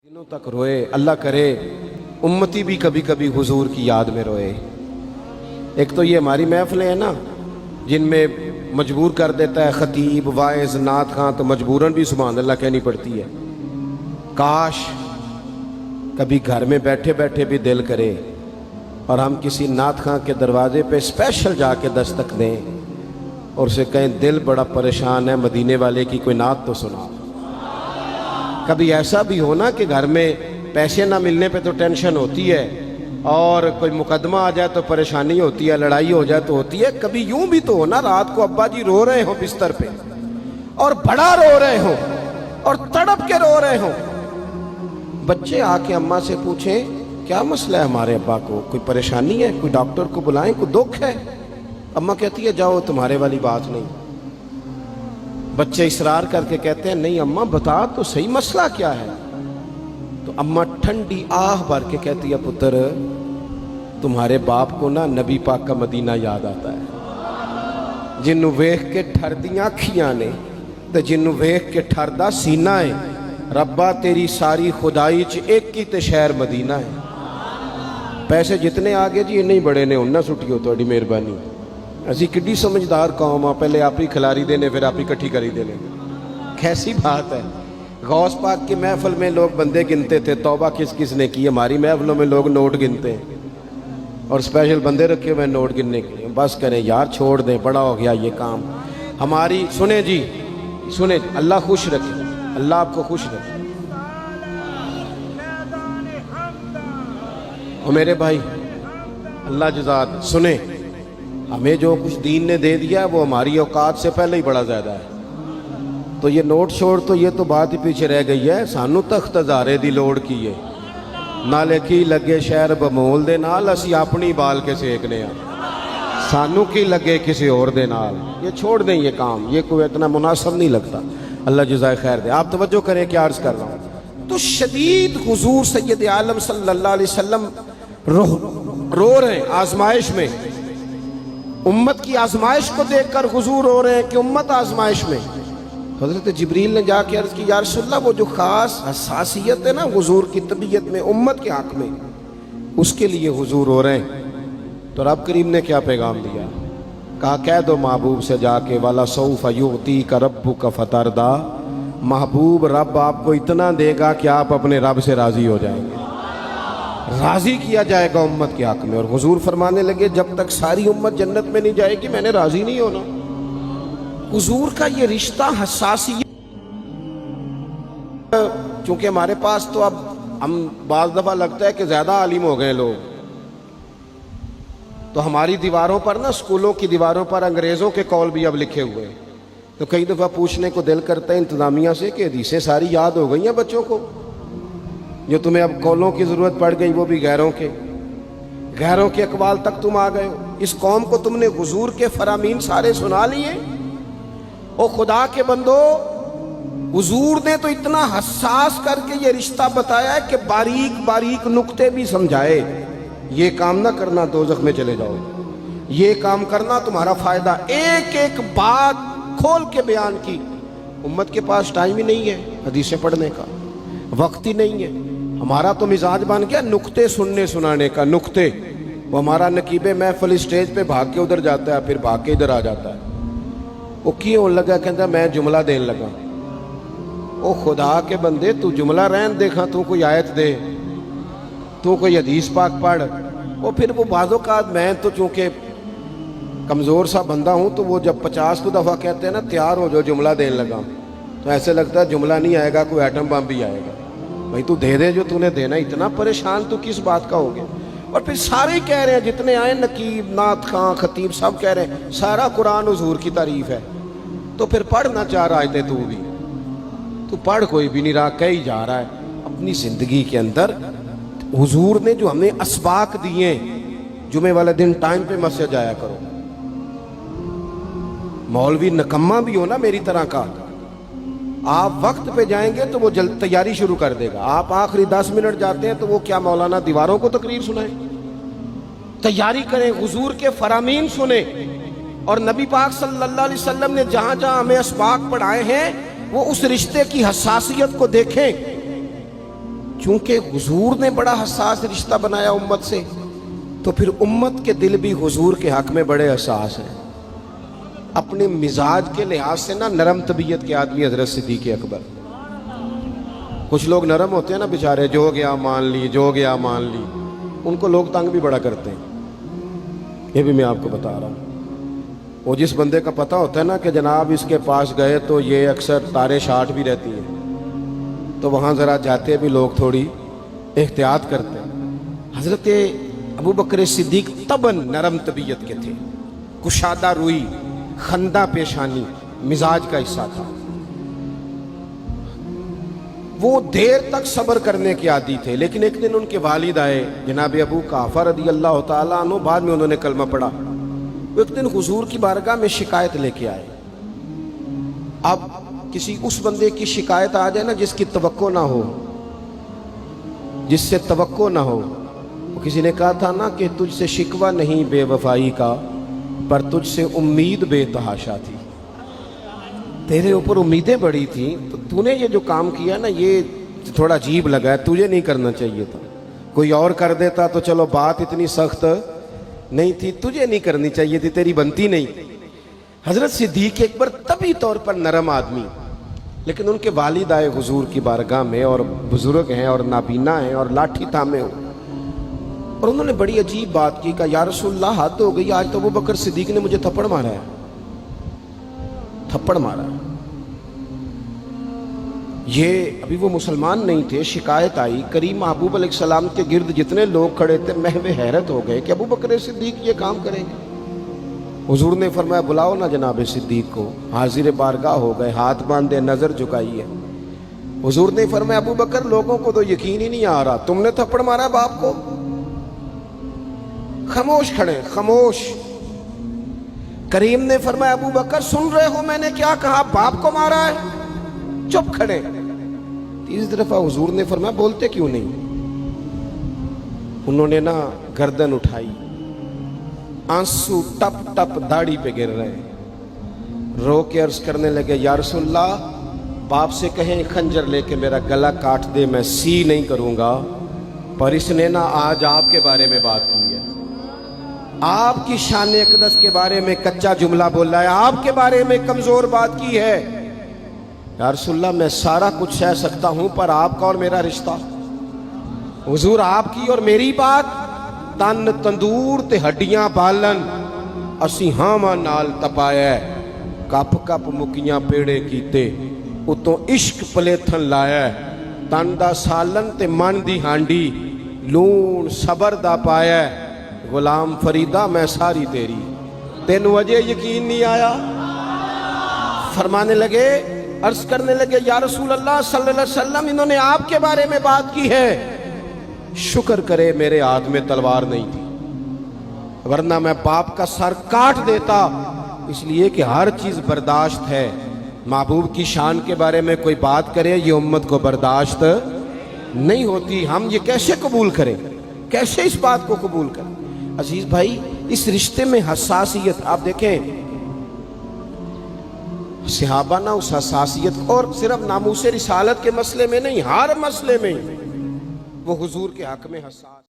दिनों तक रोए। अल्लाह करे उम्मती भी कभी कभी हुजूर की याद में रोए। एक तो ये हमारी महफिलें हैं ना जिनमें मजबूर कर देता है खतीब वाइज नात खां, तो मजबूरन भी सुभान अल्लाह कहनी पड़ती है। काश कभी घर में बैठे बैठे भी दिल करे और हम किसी नात खां के दरवाजे पे स्पेशल जाके दस्तक दें और उसे कहें दिल बड़ा परेशान है, मदीने वाले की कोई नात तो सुना। कभी ऐसा भी हो ना कि घर में पैसे ना मिलने पे तो टेंशन होती है और कोई मुकदमा आ जाए तो परेशानी होती है, लड़ाई हो जाए तो होती है। कभी यूं भी तो हो ना रात को अब्बा जी रो रहे हो बिस्तर पे और बड़ा रो रहे हो और तड़प के रो रहे हो, बच्चे आके अम्मा से पूछें क्या मसला है हमारे अब्बा को, कोई परेशानी है, कोई डॉक्टर को बुलाएं, कोई दुख है। अम्मा कहती है जाओ तुम्हारे वाली बात नहीं। बच्चे इसरार करके कहते हैं नहीं अम्मा बता तो सही मसला क्या है। तो अम्मा ठंडी आह भर के कहती है पुत्र तुम्हारे बाप को ना नबी पाक का मदीना याद आता है, जिन्नू वेख के ठरदियां अखियां ने ते जिन्नू वेख के ठरदा सीना है। रब्बा तेरी सारी खुदाई च एक ही ते शहर मदीना है। पैसे जितने आगे जी इन्ने ही बड़े ने उन्ना सुटियो थोड़ी मेहरबानी। असी किड्डी समझदार कौम आ, पहले आप ही खिलारी देने फिर आप ही इकट्ठी करी देने। कैसी बात है। गौस पाक की महफिल में लोग बंदे गिनते थे, तौबा किस किस ने की। हमारी महफिलों में लोग नोट गिनते हैं और स्पेशल बंदे रखे हुए नोट गिनने के लिए। बस करें यार, छोड़ दें, बड़ा हो गया ये काम हमारी। सुने जी सुने, अल्लाह खुश रखे, अल्लाह आपको खुश रखे। और मेरे भाई अल्लाह जज़ात सुने, हमें जो कुछ दीन ने दे दिया वो हमारी औकात से पहले ही बड़ा ज़्यादा है। तो ये नोट छोड़ तो ये तो बात ही पीछे रह गई है। सानू तख्त हज़ारे दी लोड़ की है, नाले की लगे शहर बमोल दे नाल असी अपनी बाल के सेकने आ, सानू की लगे किसी और दे नाल। ये छोड़ दें ये काम, ये कोई इतना मुनासिब नहीं लगता। अल्लाह जज़ाए खैर दे। आप तवज्जो करें क्या अर्ज़ कर रहा हूँ। तो शदीद हुजूर सैयद आलम सल्लल्लाहु अलैहि वसल्लम रो रहे हैं आजमाइश में। उम्मत की आजमाइश को देखकर हुजूर रो रहे हैं कि उम्मत आजमाइश में। हज़रत जिब्रील ने जाके अर्ज़ की या रसूलल्लाह वो जो ख़ास हसासियत है ना हुजूर की तबीयत में उम्मत के हक़ में, उसके लिए हुजूर रो रहे हैं। तो रब करीम ने क्या पैगाम दिया, कहा कह दो महबूब से जाके वाला सौफ युअतीका रब्बुका फतरदा, महबूब रब आपको इतना देगा कि आप अपने रब से राज़ी हो जाएंगे। राज़ी किया जाएगा उम्मत के हक़ में। और हुजूर फरमाने लगे जब तक सारी उम्मत जन्नत में नहीं जाएगी मैंने राज़ी नहीं होना। हुजूर का ये रिश्ता हसासियत, चूंकि हमारे पास तो अब हम बाज़ दफ़ा लगता है कि ज़्यादा आलिम हो गए लोग, तो हमारी दीवारों पर ना, स्कूलों की दीवारों पर अंग्रेज़ों के कौल भी अब लिखे हुए हैं। तो कई दफ़ा पूछने को दिल करता है इंतज़ामिया से कि हदीसें सारी याद हो गई हैं बच्चों को, जो तुम्हें अब कौलों की ज़रूरत पड़ गई वो भी गैरों के अकवाल तक तुम आ गए हो। इस कौम को तुमने हुजूर के फरामीन सारे सुना लिए। ओ खुदा के बंदो, हुजूर ने तो इतना हसास करके ये रिश्ता बताया है कि बारीक बारीक नुक्ते भी समझाए। ये काम ना करना दोज़ख में चले जाओ, ये काम करना तुम्हारा फायदा। एक एक बात खोल के बयान की। उम्मत के पास टाइम ही नहीं है हदीसें पढ़ने का, वक्त ही नहीं है। हमारा तो मिजाज बन गया नुक्ते सुनने सुनाने का। नुक्ते वो हमारा नकीबे महफिल स्टेज पे भाग के उधर जाता है, फिर भाग के इधर आ जाता है। वो क्यों होने लगा, कहता मैं जुमला देने लगा। ओ खुदा के बंदे तू जुमला रहन देखा, तू कोई आयत दे, तू कोई हदीस पाक पढ़। और फिर वो बाज़ों का मैं तो चूँकि कमज़ोर सा बंदा हूँ, तो वो जब 50 दफ़ा कहते हैं ना तैयार हो जाओ जुमला देने लगा, तो ऐसे लगता है जुमला नहीं आएगा, कोई एटम बम भी आएगा। भाई तू दे दे जो तूने देना, इतना परेशान तू किस बात का हो गया। और फिर सारे कह रहे हैं जितने आए, नकीब नात खां खतीब सब कह रहे हैं सारा कुरान हुजूर की तारीफ है। तो फिर पढ़ना चाह रहा है तू भी, तू पढ़ कोई भी नहीं रहा, कही जा रहा है अपनी जिंदगी के अंदर। हुजूर ने जो हमें असबाक दिए, जुमे वाले दिन टाइम पे मस्जिद जाया करो। मौलवी नकम्मा भी हो ना मेरी तरह का, आप वक्त पे जाएंगे तो वो जल्द तैयारी शुरू कर देगा। आप आखिरी 10 मिनट जाते हैं तो वो क्या मौलाना दीवारों को तकरीर सुनाए। तैयारी करें, हुजूर के फरामीन सुने। और नबी पाक सल्लल्लाहु अलैहि वसल्लम ने जहां जहां हमें असबाक पढ़ाए हैं वो उस रिश्ते की हसासियत को देखें। چونکہ حضور نے بڑا حساس رشتہ بنایا امت سے، تو پھر امت کے دل بھی حضور کے حق میں بڑے حساس ہیں۔ اپنے مزاج کے لحاظ سے نا نرم طبیعت کے آدمی حضرت صدیق اکبر۔ کچھ لوگ نرم ہوتے ہیں نا بیچارے، جو گیا مان لی، جو گیا مان لی، ان کو لوگ تنگ بھی بڑا کرتے ہیں۔ یہ بھی میں آپ کو بتا رہا ہوں۔ وہ جس بندے کا پتہ ہوتا ہے نا کہ جناب اس کے پاس گئے تو یہ اکثر تارے شاٹ بھی رہتی ہیں، تو وہاں ذرا جاتے بھی لوگ تھوڑی احتیاط کرتے ہیں۔ حضرت ابو بکر صدیق طبعاً نرم طبیعت کے تھے، کشادہ روئی، خندہ پیشانی مزاج کا حصہ تھا۔ وہ دیر تک صبر کرنے کے عادی تھے، لیکن ایک دن ان کے والد آئے جناب ابو قحافہ رضی اللہ تعالیٰ عنہ، بعد میں انہوں نے کلمہ پڑھا۔ وہ ایک دن حضور کی بارگاہ میں شکایت لے کے آئے۔ اب کسی اس بندے کی شکایت آ جائے نا جس کی توقع نہ ہو، جس سے توقع نہ ہو۔ کسی نے کہا تھا نا کہ تجھ سے شکوہ نہیں بے وفائی کا، پر تجھ سے امید بے تحاشا تھی۔ تیرے اوپر امیدیں بڑی تھیں، تو نے یہ جو کام کیا نا یہ تھوڑا عجیب لگا ہے، تجھے نہیں کرنا چاہیے تھا۔ کوئی اور کر دیتا تو چلو بات اتنی سخت نہیں تھی، تجھے نہیں کرنی چاہیے تھی، تیری بنتی نہیں۔ حضرت صدیق اکبر طبعی طور پر نرم آدمی، لیکن ان کے والد آئے حضور کی بارگاہ میں، اور بزرگ ہیں اور نابینا ہیں اور لاٹھی تھامے ہو، اور انہوں نے بڑی عجیب بات کی، کہا یا رسول اللہ حد ہو گئی، آج تو ابو بکر صدیق نے مجھے تھپڑ مارا ہے، تھپڑ مارا ہے۔ یہ ابھی وہ مسلمان نہیں تھے، شکایت آئی، کریم محبوب علیہ السلام کے گرد جتنے لوگ کھڑے تھے محو حیرت ہو گئے کہ ابو بکر صدیق یہ کام کریں گے۔ حضور نے فرمایا بلاؤ نا جناب صدیق کو، حاضر بارگاہ ہو گئے، ہاتھ باندھے، نظر جھکائی ہے۔ حضور نے فرمایا ابو بکر لوگوں کو تو یقین ہی نہیں آ رہا، تم نے تھپڑ مارا باپ کو؟ خاموش کھڑے، خاموش۔ کریم نے فرمایا ابو بکر سن رہے ہو میں نے کیا کہا، باپ کو مارا ہے؟ چپ کھڑے۔ تیسری دفعہ حضور نے فرمایا بولتے کیوں نہیں؟ انہوں نے نا گردن اٹھائی، آنسو ٹپ ٹپ داڑھی پہ گر رہے، رو کے عرض کرنے لگے یا رسول اللہ باپ سے کہیں خنجر لے کے میرا گلا کاٹ دے، میں سی نہیں کروں گا، پر اس نے نا آج آپ کے بارے میں بات کی ہے، آپ کی شان اقدس کے بارے میں کچا جملہ بولا ہے، آپ کے بارے میں کمزور بات کی ہے۔ یا رسول اللہ میں سارا کچھ سہ سکتا ہوں، پر آپ کا اور میرا رشتہ، حضور آپ کی اور میری بات، تن تندور تے ہڈیاں بالن، اسی ہاواں نال تپایا، کپ کپ مکیاں پیڑے کیتے، اتوں عشق پلیتھن لایا، تن دا سالن تے من دی ہانڈی، لون صبر دا پایا، غلام فریدہ میں ساری تیری، تینوں وجہ یقین نہیں آیا؟ فرمانے لگے، عرض کرنے لگے یا رسول اللہ صلی اللہ علیہ وسلم انہوں نے آپ کے بارے میں بات کی ہے، شکر کرے میرے ہاتھ میں تلوار نہیں تھی، ورنہ میں باپ کا سر کاٹ دیتا، اس لیے کہ ہر چیز برداشت ہے، محبوب کی شان کے بارے میں کوئی بات کرے یہ امت کو برداشت نہیں ہوتی، ہم یہ کیسے قبول کریں، کیسے اس بات کو قبول کریں؟ عزیز بھائی اس رشتے میں حساسیت، آپ دیکھیں صحابہ نا اس حساسیت، اور صرف ناموس رسالت کے مسئلے میں نہیں، ہر مسئلے میں وہ حضور کے حق میں حساس